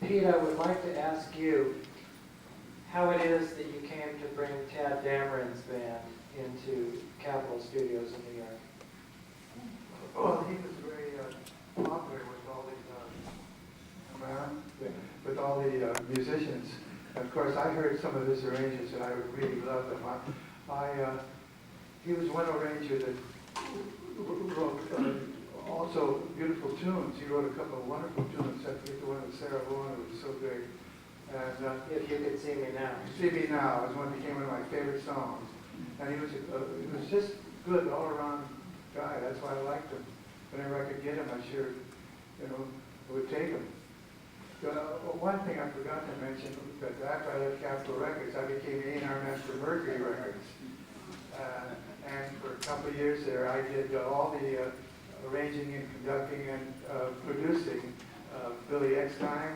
Pete, I would like to ask you how it is that you came to bring TADD DAMERON's band into Capitol Studios in New York. Well, he was very popular with all the musicians. And of course, I heard some of his arrangements, and I really loved them. He was one arranger that wrote also beautiful tunes. He wrote a couple of wonderful tunes. I forget the one with Sarah Vaughan, it was so great. And If You Could See Me Now. See Me Now is one that became one of my favorite songs. And he was just good all-around guy. That's why I liked him. Whenever I could get him, I sure, would take him. One thing I forgot to mention, that after I left Capitol Records, I became A&R master of Mercury Records. And for a couple of years there, I did all the arranging and conducting and producing Billy Eckstine,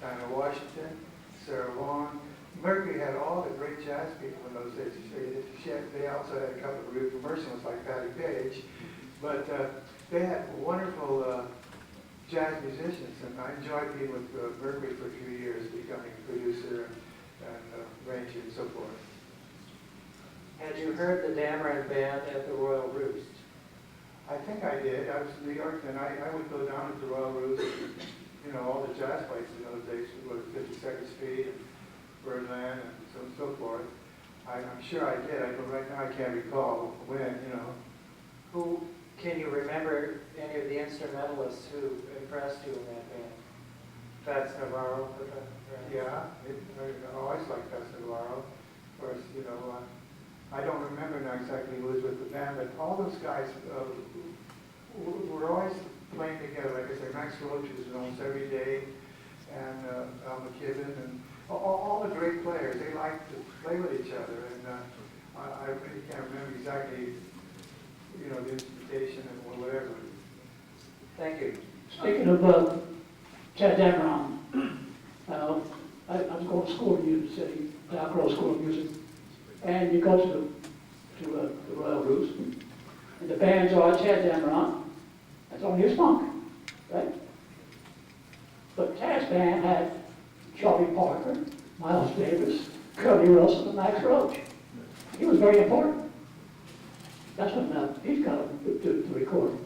Dinah Washington, Sarah Vaughan. Mercury had all the great jazz people in those days. They also had a couple of real commercials like Patty Page, but they had wonderful jazz musicians, and I enjoyed being with Mercury for a few years, becoming a producer and arranger and so forth. Had you heard the Dameron band at the Royal Roost? I think I did. I was in New York, and I would go down to the Royal Roost. All the jazz places in those days would go to 52nd Street and Birdland and so forth. I'm sure I did. Right now I can't recall when, Who can you remember any of the instrumentalists who impressed you in that band? Fats Navarro? Yeah, I always liked Fats Navarro. Of course, I don't remember now exactly who was with the band, but all those guys were always playing together. Like I say, Max Roach was almost every day, and Al McKibben, and all the great players. They liked to play with each other, and I really can't remember exactly, the instrumentation and whatever. Thank you. Speaking of TADD DAMERON, I was going to school in Music City, Dow Crow School of Music, and you go to the Royal Roost, and the bands are TADD DAMERON. That's only his funk, right? But TADD's band had Charlie Parker, Miles Davis, Curly Wilson, and Max Roach. He was very important. That's when he's got to record.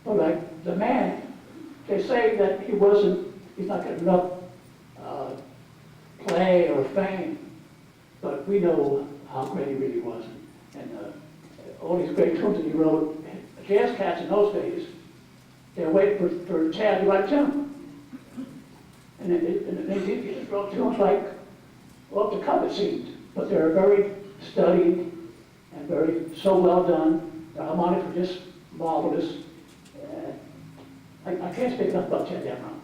But like the man, they say that he's not getting enough play or fame, but we know how great he really was. And all these great tunes that he wrote, jazz cats in those days, they're waiting for TADD to write a tune. And he just wrote tunes like, off the cuff it seemed, but they're very studied and so well done. The harmonics were just marvelous. I can't speak enough about TADD DAMERON.